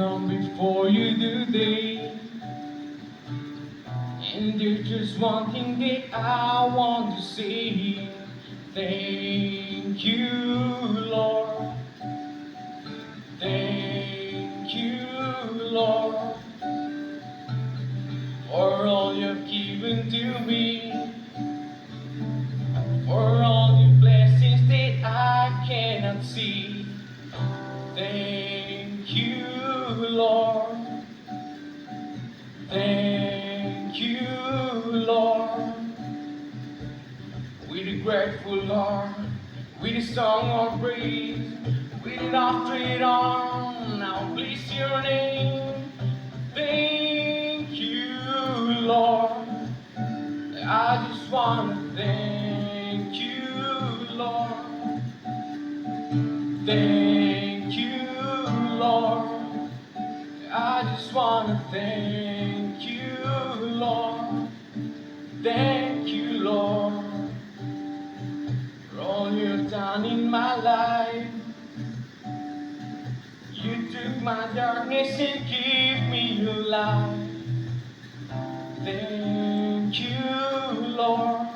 come before you today, and there's just one thing that I want to say. Thank you, Lord. Thank you, Lord, for all you've given to me, for all the blessings that I cannot see. Thank you, Lord. Thank you, Lord. With a grateful heart, with a song of praise, with an outstretched arm, I'll bless your name. Thank you, Lord. I just want to thank you, Lord. Thank you, Lord. I just want to thank you, Lord. Thank you, Lord, for all you've done in my life. You took my darkness and gave me your light. Thank you, Lord.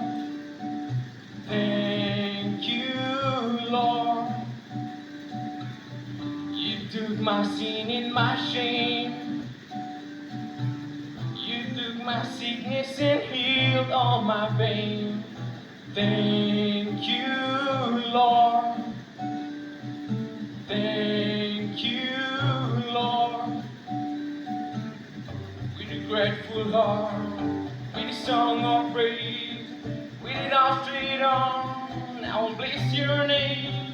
Thank you, Lord. You took my sin and my shame. You took my sickness and healed all my pain. Thank you, Lord. Thank you, Lord. With a grateful heart, with a song of praise, with an outstretched arm, I will bless your name.